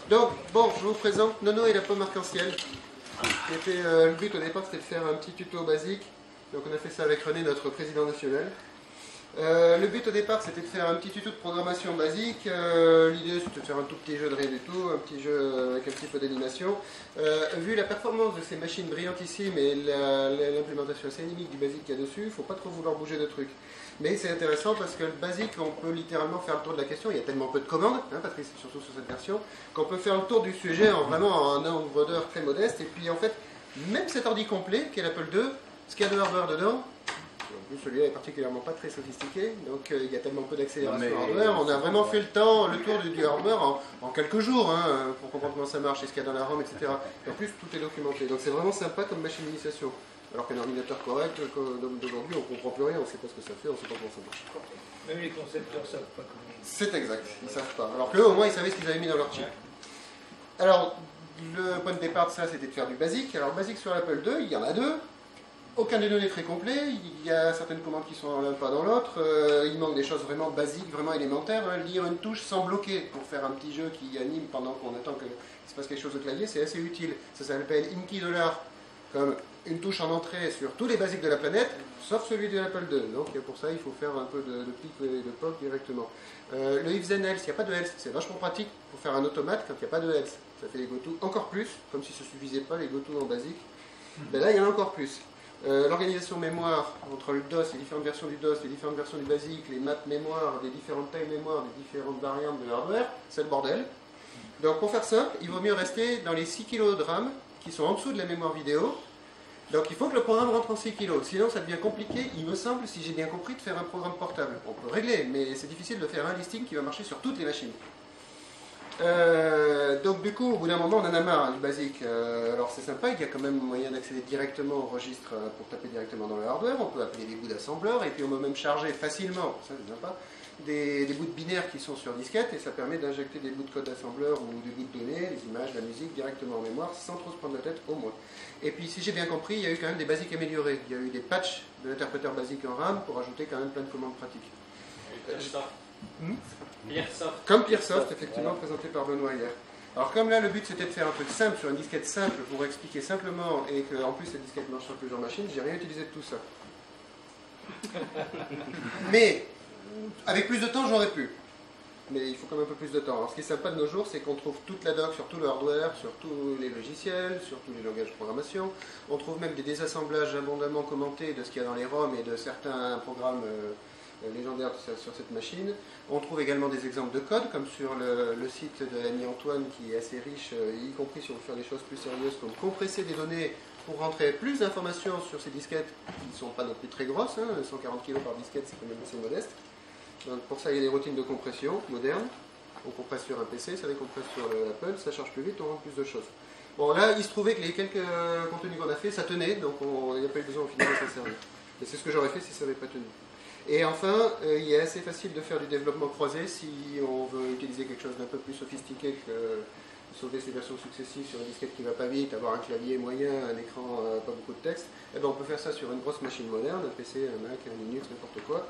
Donc, bon, je vous présente Nono et la pomme arc-en-ciel. Le but au départ, c'était de faire un petit tuto basique. Donc on a fait ça avec René, notre président national. Le but au départ, c'était de faire un petit tuto de programmation basique. L'idée, c'était de faire un tout petit jeu de rien du tout, un petit jeu avec un petit peu d'animation. Vu la performance de ces machines brillantissimes et l'implémentation assez animique du basique qu'il y a dessus, il ne faut pas trop vouloir bouger de trucs. Mais c'est intéressant parce que le basique, on peut littéralement faire le tour de la question. Il y a tellement peu de commandes, hein, parce que c'est surtout sur cette version, qu'on peut faire le tour du sujet vraiment en un nombre d'heures très modeste. Et puis en fait, même cet ordi complet, qui est l'Apple II, ce qu'il y a de hardware dedans, en plus celui-là est particulièrement pas très sophistiqué, donc il y a tellement peu d'accélération hardware, on a vraiment fait le tour du hardware en quelques jours, hein, pour comprendre comment ça marche, et ce qu'il y a dans la RAM, etc. Et en plus, tout est documenté. Donc c'est vraiment sympa comme machine d'initiation. Alors qu'un ordinateur correct, d'aujourd'hui, on ne comprend plus rien, on ne sait pas ce que ça fait, on ne sait pas comment ça marche. Même les concepteurs ne savent pas comment. C'est exact, ils ne savent pas. Alors qu'eux, au moins, ils savaient ce qu'ils avaient mis dans leur chip. Alors, le point de départ de ça, c'était de faire du basique. Alors, le basique sur l'Apple II, il y en a deux. Aucun des deux n'est très complet. Il y a certaines commandes qui sont dans l'un, pas dans l'autre. Il manque des choses vraiment basiques, vraiment élémentaires. Hein. Lire une touche sans bloquer pour faire un petit jeu qui anime pendant qu'on attend qu'il se passe quelque chose au clavier, c'est assez utile. Ça s'appelle InKey $, comme une touche en entrée sur tous les basiques de la planète, sauf celui de l'Apple II. Donc pour ça, il faut faire un peu de pic et de pop directement. Le if then else, il n'y a pas de else. C'est vachement pratique pour faire un automate quand il n'y a pas de else. Ça fait les goto encore plus, comme si ça ne suffisait pas les goto en basique. Ben là, il y en a encore plus. L'organisation mémoire entre le DOS, les différentes versions du DOS, les différentes versions du basique, les maps mémoire, les différentes tailles mémoire, les différentes variantes de hardware, c'est le bordel. Donc pour faire simple, il vaut mieux rester dans les 6 kg de RAM qui sont en dessous de la mémoire vidéo. Donc il faut que le programme rentre en 6 kg, sinon ça devient compliqué, il me semble, si j'ai bien compris, de faire un programme portable. On peut régler, mais c'est difficile de faire un listing qui va marcher sur toutes les machines. Donc du coup, au bout d'un moment, on en a marre du basique. Alors c'est sympa, il y a quand même moyen d'accéder directement au registre pour taper directement dans le hardware. On peut appeler des bouts d'assembleur et puis on peut même charger facilement, ça c'est sympa, des bouts de binaires qui sont sur disquette et ça permet d'injecter des bouts de code d'assembleur ou des bouts de données, des images, la musique directement en mémoire sans trop se prendre la tête au moins. Et puis si j'ai bien compris, il y a eu quand même des basiques améliorés. Il y a eu des patchs de l'interpréteur basique en RAM pour ajouter quand même plein de commandes pratiques. Comme Peersoft, effectivement, présenté par Benoît hier. Alors comme là, le but c'était de faire un truc simple sur une disquette simple pour expliquer simplement et qu'en plus cette disquette marche sur plusieurs machines, j'ai rien utilisé de tout ça. Mais avec plus de temps, j'aurais pu. Mais il faut quand même un peu plus de temps. Alors ce qui est sympa de nos jours, c'est qu'on trouve toute la doc sur tout le hardware, sur tous les logiciels, sur tous les langages de programmation. On trouve même des désassemblages abondamment commentés de ce qu'il y a dans les ROM et de certains programmes légendaires sur cette machine. On trouve également des exemples de code, comme sur le site de l'ami Antoine, qui est assez riche, y compris si on veut faire des choses plus sérieuses, comme compresser des données pour rentrer plus d'informations sur ces disquettes, qui ne sont pas non plus très grosses, hein, 140 kg par disquette, c'est quand même assez modeste. Donc pour ça, il y a des routines de compression modernes. On compresse sur un PC, ça décompresse sur l'Apple, ça charge plus vite, on rend plus de choses. Bon, là, il se trouvait que les quelques contenus qu'on a fait, ça tenait, donc il n'y a pas eu besoin au final de s'en servir. Et c'est ce que j'aurais fait si ça n'avait pas tenu. Et enfin, il est assez facile de faire du développement croisé si on veut utiliser quelque chose d'un peu plus sophistiqué que sauver ses versions successives sur une disquette qui ne va pas vite, avoir un clavier moyen, un écran, pas beaucoup de texte. Et ben on peut faire ça sur une grosse machine moderne, un PC, un Mac, un Linux, n'importe quoi.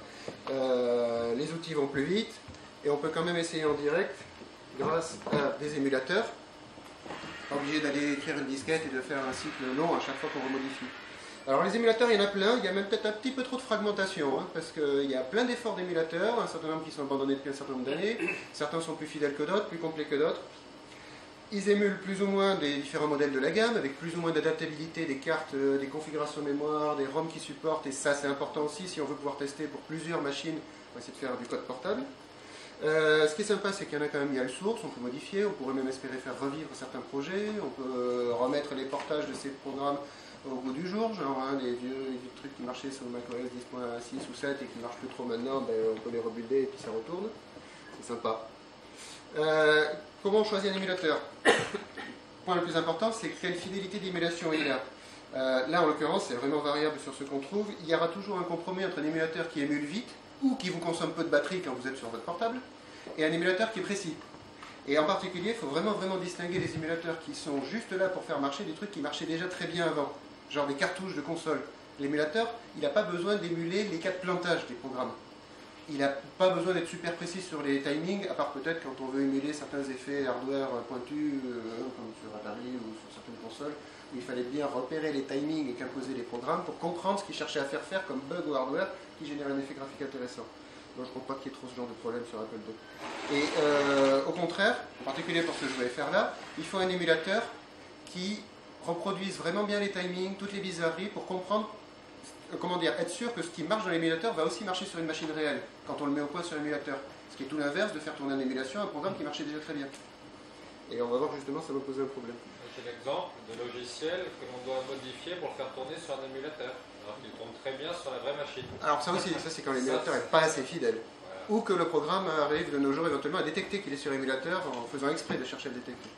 Les outils vont plus vite et on peut quand même essayer en direct grâce à des émulateurs. Pas obligé d'aller écrire une disquette et de faire un cycle long à chaque fois qu'on remodifie. Alors les émulateurs, il y en a plein, il y a même peut-être un petit peu trop de fragmentation, hein, parce qu'il y a plein d'efforts d'émulateurs, un certain nombre qui sont abandonnés depuis un certain nombre d'années, certains sont plus fidèles que d'autres, plus complets que d'autres. Ils émulent plus ou moins des différents modèles de la gamme, avec plus ou moins d'adaptabilité des cartes, des configurations mémoire, des ROM qui supportent, et ça c'est important aussi si on veut pouvoir tester pour plusieurs machines, on va essayer de faire du code portable. Ce qui est sympa, c'est qu'il y en a quand même, il y a le source, on peut modifier, on pourrait même espérer faire revivre certains projets, on peut remettre les portages de ces programmes au goût du jour, genre des vieux trucs qui marchaient sur macOS 10.6 ou 7 et qui ne marchent plus trop maintenant, ben, on peut les rebuilder et puis ça retourne. C'est sympa. Comment on choisit un émulateur? Le point le plus important, c'est quelle fidélité d'émulation il a. Là, en l'occurrence, c'est vraiment variable sur ce qu'on trouve. Il y aura toujours un compromis entre un émulateur qui émule vite ou qui vous consomme peu de batterie quand vous êtes sur votre portable et un émulateur qui est précis. Et en particulier, il faut vraiment distinguer les émulateurs qui sont juste là pour faire marcher des trucs qui marchaient déjà très bien avant, genre des cartouches de console. L'émulateur, il n'a pas besoin d'émuler les cas de plantage des programmes. il n'a pas besoin d'être super précis sur les timings, à part peut-être quand on veut émuler certains effets hardware pointus, comme sur Atari ou sur certaines consoles, où il fallait bien repérer les timings et qu'imposer les programmes pour comprendre ce qu'il cherchait à faire comme bug au hardware qui génère un effet graphique intéressant. Donc je ne crois pas qu'il y ait trop ce genre de problème sur Apple II. Et au contraire, en particulier pour ce que je vais faire là, il faut un émulateur qui reproduise vraiment bien les timings, toutes les bizarreries pour comprendre, comment dire, être sûr que ce qui marche dans l'émulateur va aussi marcher sur une machine réelle quand on le met au point sur l'émulateur. Ce qui est tout l'inverse de faire tourner en émulation un programme qui marchait déjà très bien. Et on va voir justement, ça va poser un problème. J'ai l'exemple de logiciel que l'on doit modifier pour le faire tourner sur un émulateur, alors qu'il tourne très bien sur la vraie machine. Alors ça aussi, ça c'est quand l'émulateur n'est pas assez fidèle. Voilà. Ou que le programme arrive de nos jours éventuellement à détecter qu'il est sur émulateur en faisant exprès de chercher à le détecter.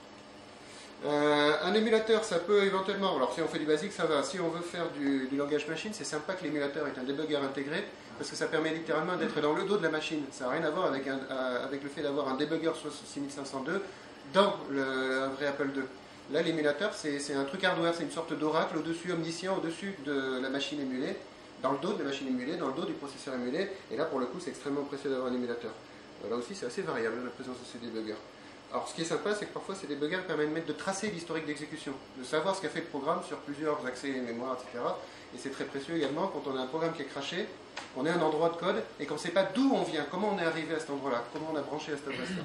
Un émulateur, ça peut éventuellement, alors si on fait du basique, ça va. Si on veut faire du langage machine, c'est sympa que l'émulateur ait un débugger intégré, parce que ça permet littéralement d'être dans le dos de la machine. Ça n'a rien à voir avec le fait d'avoir un débugger 6502 dans un vrai Apple II. Là, l'émulateur, c'est un truc hardware, c'est une sorte d'oracle au-dessus, omniscient, au-dessus de la machine émulée, dans le dos de la machine émulée, dans le dos du processeur émulé, et là, pour le coup, c'est extrêmement précieux d'avoir un émulateur. Là aussi, c'est assez variable, la présence de ces débuggers. Alors, ce qui est sympa, c'est que parfois, ces débuggers permettent de tracer l'historique d'exécution, de savoir ce qu'a fait le programme sur plusieurs accès mémoire, etc. Et c'est très précieux également quand on a un programme qui est craché, on a un endroit de code, et qu'on ne sait pas d'où on vient, comment on est arrivé à cet endroit-là, comment on a branché à cette adresse-là.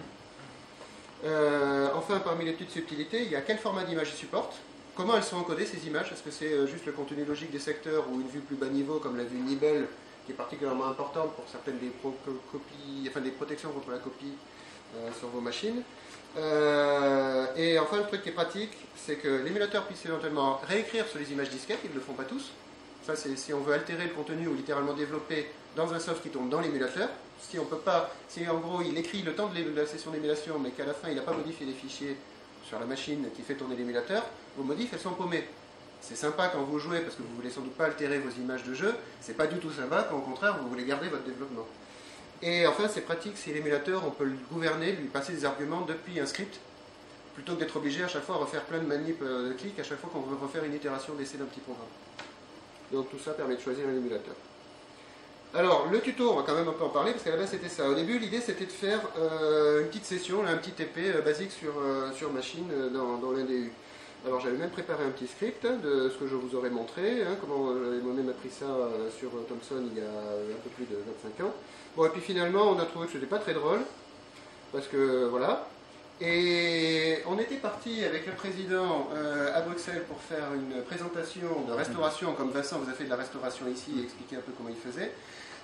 Enfin, parmi les petites subtilités, il y a quel format d'image ils supportent, comment elles sont encodées ces images, est-ce que c'est juste le contenu logique des secteurs ou une vue plus bas niveau comme la vue Nibble, qui est particulièrement importante pour certaines des protections contre la copie sur vos machines. Et enfin, le truc qui est pratique, c'est que l'émulateur puisse éventuellement réécrire sur les images disquettes, ils ne le font pas tous. Ça, c'est si on veut altérer le contenu ou littéralement développer dans un soft qui tourne dans l'émulateur. Si on peut pas, si en gros il écrit le temps de la session d'émulation, mais qu'à la fin il n'a pas modifié les fichiers sur la machine qui fait tourner l'émulateur, vos modifs elles sont paumées. C'est sympa quand vous jouez parce que vous voulez sans doute pas altérer vos images de jeu. C'est pas du tout sympa quand au contraire vous voulez garder votre développement. Et enfin, c'est pratique si l'émulateur, on peut le gouverner, lui passer des arguments depuis un script, plutôt que d'être obligé à chaque fois à refaire plein de manips de clics à chaque fois qu'on veut refaire une itération d'essai d'un petit programme. Donc tout ça permet de choisir un émulateur. Alors, le tuto, on va quand même un peu en parler, parce qu'à la base c'était ça. Au début, l'idée c'était de faire une petite session, un petit TP basique sur machine dans l'NDU. Alors j'avais même préparé un petit script de ce que je vous aurais montré, comment j'avais moi-même appris ça sur Thomson il y a un peu plus de 25 ans. Bon, et puis finalement, on a trouvé que ce n'était pas très drôle, parce que voilà. Et on était parti avec le président à Bruxelles pour faire une présentation de restauration, comme Vincent vous a fait de la restauration ici et expliqué un peu comment il faisait.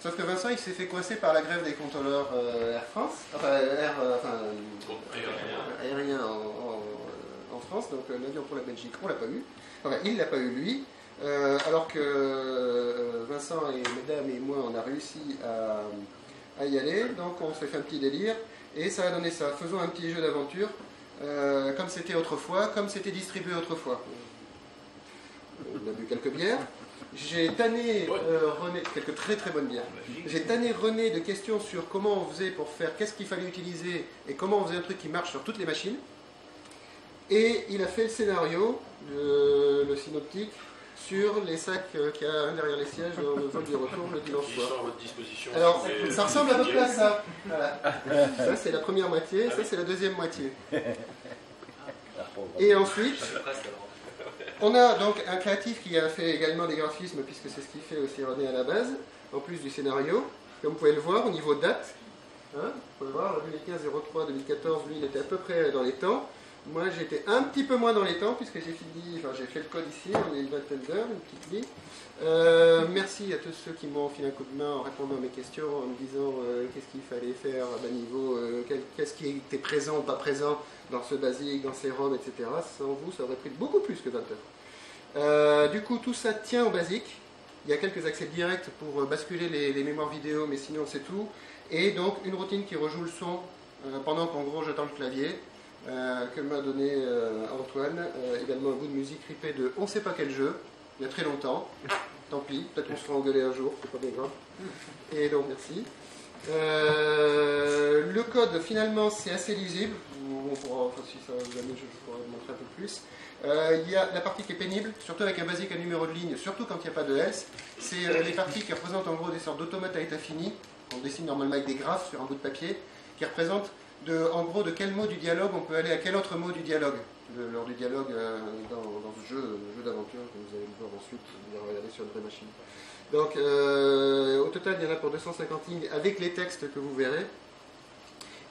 Sauf que Vincent, il s'est fait coincer par la grève des contrôleurs Air France, aérien en France, donc l'avion pour la Belgique, on l'a pas eu. Enfin, il l'a pas eu lui, alors que Vincent et mesdames et moi, on a réussi à y aller, donc on s'est fait un petit délire, et ça a donné ça. Faisons un petit jeu d'aventure, comme c'était autrefois, comme c'était distribué autrefois. On a bu quelques bières. J'ai tanné René, quelques très très bonnes bières. J'ai tanné René de questions sur comment on faisait pour faire, qu'est-ce qu'il fallait utiliser, et comment on faisait un truc qui marche sur toutes les machines. Et il a fait le scénario, le synoptique, sur les sacs qu'il y a un derrière les sièges dans le vol du retour le dimanche soir. Alors, ça ressemble à peu près à ça. Voilà. Ça, c'est la première moitié, ça, c'est la deuxième moitié. Et ensuite, on a donc un créatif qui a fait également des graphismes, puisque c'est ce qu'il fait aussi René à la base, en plus du scénario. Comme vous pouvez le voir, au niveau date, vous pouvez voir, 2015-03-2014, lui, il était à peu près dans les temps. Moi, j'étais un petit peu moins dans les temps, puisque j'ai fait le code ici, on est une vingtaine d'heures, une petite vie. Merci à tous ceux qui m'ont filé un coup de main en répondant à mes questions, en me disant qu'est-ce qu'il fallait faire à bas niveau, qu'est-ce qui était présent ou pas présent dans ce basique, dans ces ROM, etc. Sans vous, ça aurait pris beaucoup plus que 20 heures. Du coup, tout ça tient au basique. Il y a quelques accès directs pour basculer les mémoires vidéo, mais sinon c'est tout. Et donc, une routine qui rejoue le son pendant qu'en gros j'attends le clavier. Que m'a donné Antoine, également un bout de musique ripé de on ne sait pas quel jeu, il y a très longtemps, tant pis, peut-être qu'on se fera engueuler un jour, c'est pas bien grave. Et donc merci. Le code finalement c'est assez lisible, on pourra, enfin, si ça vous amuse, je pourrai vous montrer un peu plus. Il y a la partie qui est pénible, surtout avec un basique à numéro de ligne, surtout quand il n'y a pas de else, c'est les parties qui représentent en gros des sortes d'automates à état fini. qu'on dessine normalement avec des graphes sur un bout de papier, qui représentent en gros de quel mot du dialogue on peut aller à quel autre mot du dialogue. Lors du dialogue dans ce jeu d'aventure, que vous allez le voir ensuite, vous allez regarder sur une vraie machine. Donc au total, il y en a pour 250 lignes avec les textes que vous verrez.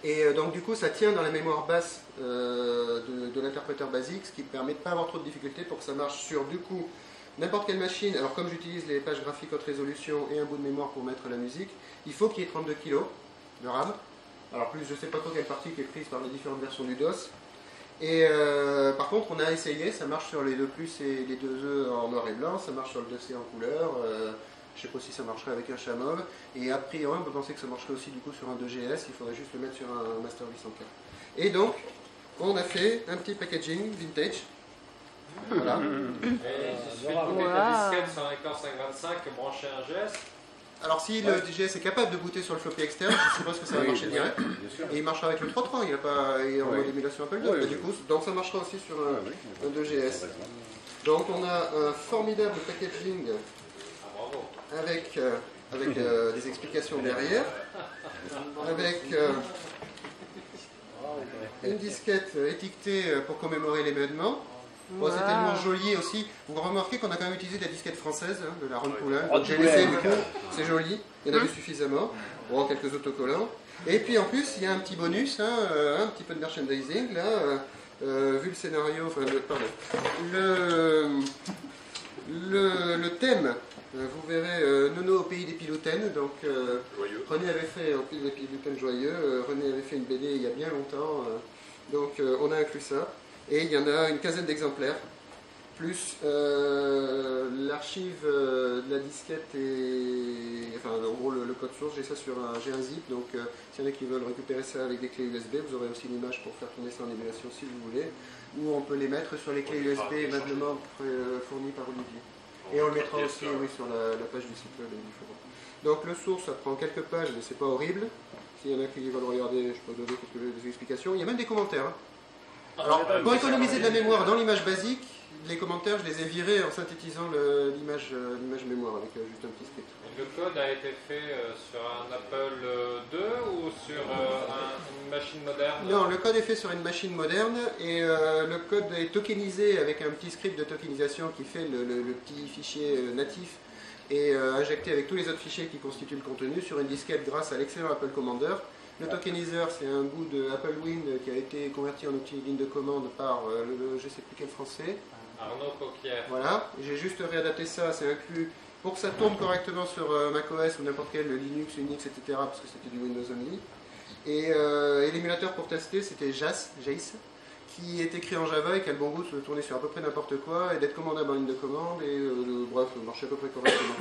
Et donc du coup, ça tient dans la mémoire basse de l'interpréteur basique, ce qui permet de ne pas avoir trop de difficultés pour que ça marche sur du coup n'importe quelle machine. Alors comme j'utilise les pages graphiques haute résolution et un bout de mémoire pour mettre la musique, il faut qu'il y ait 32 kg de RAM. Alors plus, je ne sais pas trop quelle partie qui est prise par les différentes versions du DOS. Et par contre, on a essayé, ça marche sur les 2 plus et les 2 E en noir et blanc, ça marche sur le 2C en couleur, je ne sais pas si ça marcherait avec un chat mauve, et a priori, on peut penser que ça marcherait aussi du coup sur un 2GS, il faudrait juste le mettre sur un Master 804. Et donc, on a fait un petit packaging vintage. Voilà. Et il suffit de booter ta disquette sur un écran 525, brancher un GS. Alors si le DGS est capable de booter sur le floppy externe, je suppose que ça va marcher direct. Et il marchera avec le 3.3, il est en mode émulation Apple II. Du coup, donc ça marchera aussi sur un 2GS. Donc on a un formidable packaging avec des explications derrière, avec une disquette étiquetée pour commémorer l'événement. Bon, c'est tellement joli aussi. Vous remarquez qu'on a quand même utilisé de la disquette française, de la Ron Poulin. J'ai laissé, du coup, c'est joli. Il y en a vu suffisamment. Bon, quelques autocollants. Et puis en plus, il y a un petit bonus, un petit peu de merchandising. Là, vu le scénario, enfin, le thème, vous verrez Nono au pays des pilotaines. Donc, René avait fait, en plus des pilotaines joyeux, René avait fait une BD il y a bien longtemps. Donc, on a inclus ça. Et il y en a une quinzaine d'exemplaires, plus l'archive de la disquette et enfin en gros le code source. J'ai ça sur j'ai un zip, donc s'il y en a qui veulent récupérer ça avec des clés USB, vous aurez aussi l'image pour faire tourner ça en émulation si vous voulez, ou on peut les mettre sur les clés USB aimablement fournies par Olivier. Et on le mettra aussi sur la page du site web du forum. Donc le source, ça prend quelques pages, mais c'est pas horrible. S'il y en a qui veulent regarder, je peux donner quelques explications. Il y a même des commentaires. Hein. Alors, pour économiser de la mémoire dans l'image basique, les commentaires, je les ai virés en synthétisant l'image mémoire avec juste un petit script. Et le code a été fait sur un Apple II ou sur une machine moderne? Non, le code est fait sur une machine moderne et le code est tokenisé avec un petit script de tokenisation qui fait le petit fichier natif et injecté avec tous les autres fichiers qui constituent le contenu sur une disquette grâce à l'excellent Apple Commander. Le tokeniseur, c'est un bout de Apple Wind qui a été converti en outil de ligne de commande par je ne sais plus quel français. Arnaud Coquier. Voilà, j'ai juste réadapté ça, c'est inclus pour que ça tourne correctement sur macOS ou n'importe quel Linux, Unix, etc. parce que c'était du Windows Only. Et l'émulateur pour tester, c'était Jace, qui est écrit en Java et qui a le bon goût de se tourner sur à peu près n'importe quoi et d'être commandable en ligne de commande et bref, marcher à peu près correctement.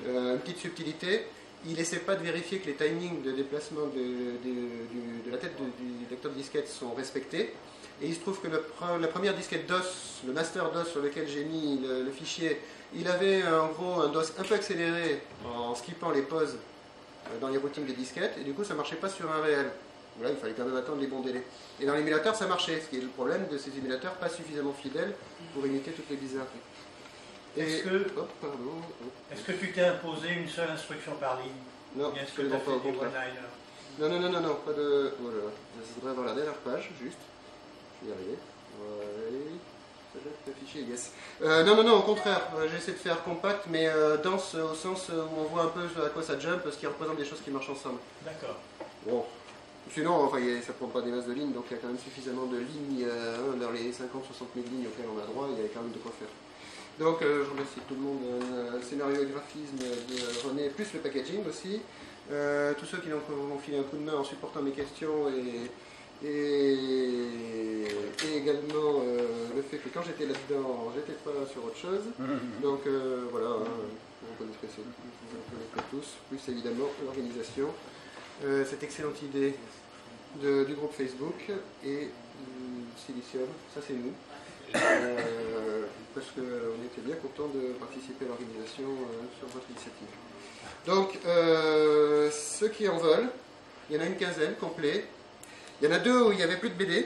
Une petite subtilité. Il n'essaie pas de vérifier que les timings de déplacement de la tête du lecteur de disquette sont respectés. Et il se trouve que la première disquette DOS, le master DOS sur lequel j'ai mis le fichier, il avait en gros un DOS un peu accéléré en skippant les pauses dans les routines des disquettes. Et du coup, ça ne marchait pas sur un réel. Voilà, il fallait quand même attendre les bons délais. Et dans l'émulateur, ça marchait. Ce qui est le problème de ces émulateurs pas suffisamment fidèles pour imiter toutes les bizarreries. Est-ce que tu t'es imposé une seule instruction par ligne? Non, est-ce que tu as fait des one-liners? Non, pas de... Voilà, je voudrais avoir la dernière page, juste. Je vais y arriver. Ouais. Fichier, yes. Non, au contraire, j'essaie de faire compact, mais dense au sens où on voit un peu à quoi ça jump, ce qui représente des choses qui marchent ensemble. D'accord. Bon. Sinon, enfin, ça ne prend pas des masses de lignes, donc il y a quand même suffisamment de lignes dans les 50-60 000 lignes auxquelles on a droit, il y a quand même de quoi faire. Donc je remercie tout le monde, le scénario et graphisme de René, plus le packaging aussi. Tous ceux qui m'ont filé un coup de main en supportant mes questions et également le fait que quand j'étais là-dedans, j'étais pas sur autre chose. Donc voilà, vous connaissez tous, plus évidemment l'organisation, cette excellente idée du groupe Facebook et Silicium, ça c'est nous. Parce qu'on était bien content de participer à l'organisation sur votre initiative. Donc, ceux qui en veulent, il y en a une quinzaine complet. Il y en a 2 où il n'y avait plus de BD.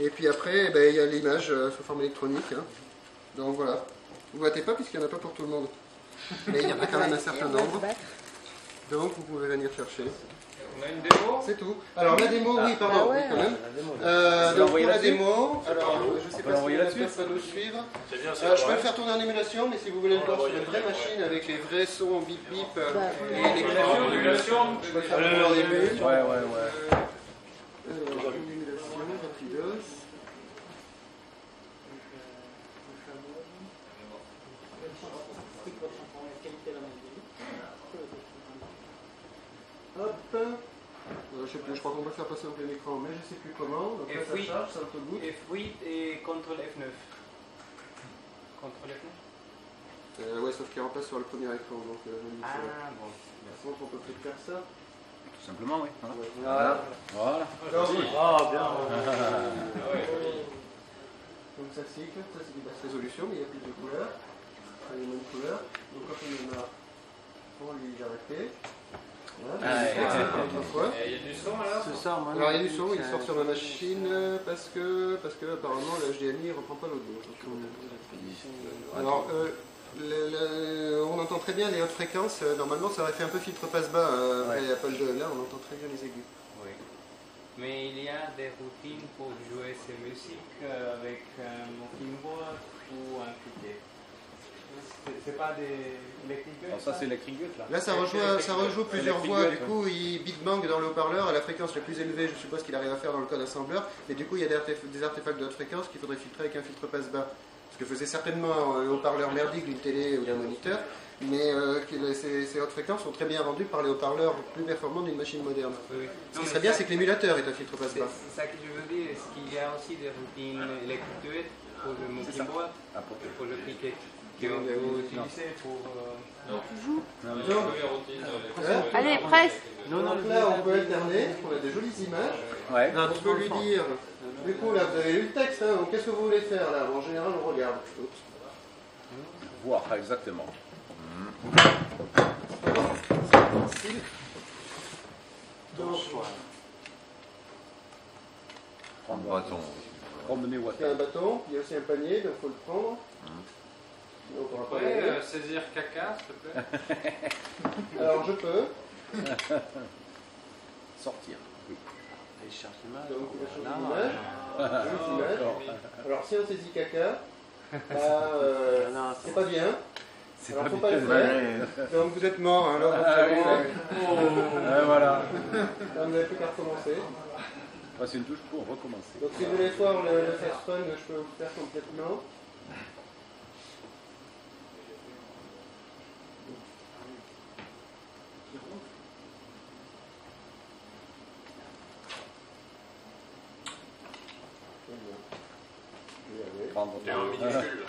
Et puis après, il y a l'image sous forme électronique. Hein. Donc voilà. Vous ne battez pas puisqu'il n'y en a pas pour tout le monde. Mais il y en a quand même un certain nombre. Donc vous pouvez venir chercher. On a une démo? C'est tout. Alors la démo, oui, pardon, oui, quand même. Donc pour la démo, alors je ne sais pas si la personne va nous suivre. Je peux le faire tourner en émulation, mais si vous voulez le voir sur une vraie machine avec les vrais sons bip bip et l'émulation, je peux le faire tourner en émulation. Ouais. Alors, émulation, rapidos. Hop. Je sais plus, je crois qu'on peut faire passer en plein écran, mais je ne sais plus comment. Donc là, ça charge, ça autoboot. F8 et CTRL F9. CTRL F9 Ouais, sauf qu'il remplace sur le premier écran. Donc, ah bon. Par contre, on peut peut-être faire ça. Tout simplement, oui. Voilà. Voilà. Oh, bien. Donc ça cycle, ça c'est des basses résolutions, mais il y a plus de couleurs. Il y a les mêmes couleurs. Donc quand on en a, on lui arrêter. Voilà, il y a du son alors? Alors il y a du son, il sort sur ma machine parce que apparemment le HDMI ne reprend pas l'audio. Alors on entend très bien les hautes fréquences, normalement ça aurait fait un peu filtre passe-bas après Apple II, là on entend très bien les aigus. Oui. Mais il y a des routines pour jouer ces musiques avec un keyboard ou un cliquet. C'est pas des Electric Gut? Ça c'est Electric Gut là. Là ça rejoue plusieurs voix, du coup il beatbang dans le haut-parleur à la fréquence la plus élevée, je suppose qu'il arrive à faire dans le code assembleur, mais du coup il y a des artefacts de haute fréquence qu'il faudrait filtrer avec un filtre passe-bas. Ce que faisait certainement le haut-parleur merdique d'une télé ou d'un moniteur, mais ces hautes fréquences sont très bien rendues par les haut-parleurs plus performants d'une machine moderne. Oui. Ce qui serait bien, c'est que l'émulateur est un filtre passe-bas. C'est ça que je veux dire, est-ce qu'il y a aussi des routines Electric Gut pour le keyboard, pour le cliquet que vous utilisez pour... Allez, presse. Donc là, on peut alterner, on a de jolies images. Ouais. On peut lui dire, du coup là, vous avez lu le texte, hein, donc qu'est-ce que vous voulez faire là? En général, on regarde. Voir, exactement. Donc, Prendre bâton. Promener il y a un bâton, il y a aussi un panier, donc il faut le prendre. Donc, on va pas y aller. Saisir caca, s'il te plaît. Alors je peux. Sortir. Oui. Donc il va changer d'image. Jolie image. Alors si on saisit caca, c'est pas bien. Alors faut pas le faire. Donc vous êtes mort, hein, là, Voilà. vous n'avez plus qu'à recommencer. C'est une touche pour recommencer. Donc si vous voulez voir le first run, je peux vous le faire complètement. Et en minuscule.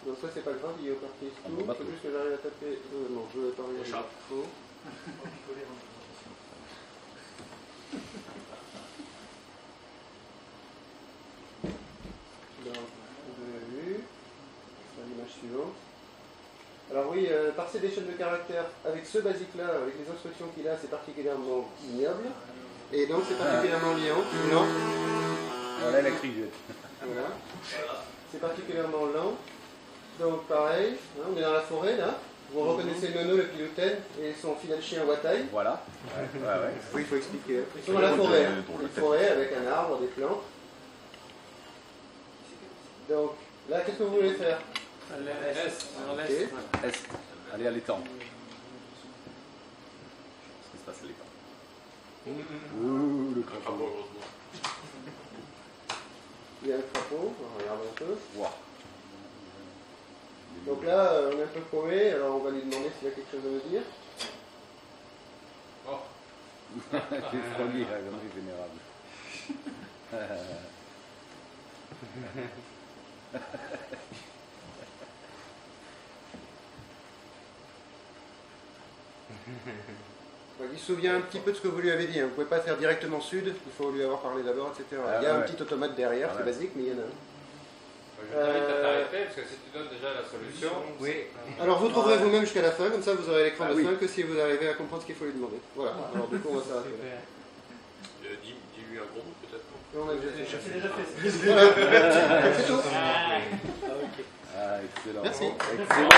Donc ça c'est pas grave, il est au parti tout. Il faut juste que j'arrive à taper. Non, je vais pas regarder. Faux. Donc, vous avez vu. L'image suivante. Alors oui, par ces chaînes de caractères, avec ce basique-là, avec les instructions qu'il a, c'est particulièrement ignoble. Et donc c'est particulièrement lent. Voilà Electric Gut. Voilà. C'est particulièrement lent. Donc pareil, hein, on est dans la forêt là. Vous reconnaissez Nono le pilotène et son fidèle chien Wataï. Voilà. Ouais. Oui, il faut expliquer. Ils sont dans la forêt. Hein. Une forêt avec un arbre, des plantes. Donc là, qu'est-ce que vous voulez faire? Est. Est. Allez à l'étang. Ce qui se passe à l'étang. Ouh, le crapaud. Il y a un crapaud, on regarde un peu. Wow. Donc là, on est un peu paumé, alors on va lui demander s'il a quelque chose à nous dire. Oh. Les premiers, la grande vénérable. Il se souvient un petit peu de ce que vous lui avez dit. Hein. Vous ne pouvez pas faire directement sud, il faut lui avoir parlé d'abord, etc. Il y a un petit automate derrière, c'est basique, mais il y en a un. Je t'invite à t'arrêter, parce que si tu donnes déjà la solution... Oui. Alors vous trouverez vous-même jusqu'à la fin, comme ça vous aurez l'écran de fin que si vous arrivez à comprendre ce qu'il faut lui demander. Voilà, alors du coup on va s'arrêter. Dis-lui un gros mot peut-être. On a déjà C'est déjà fait. Voilà, c'est tout. Excellent. Merci. Excellent.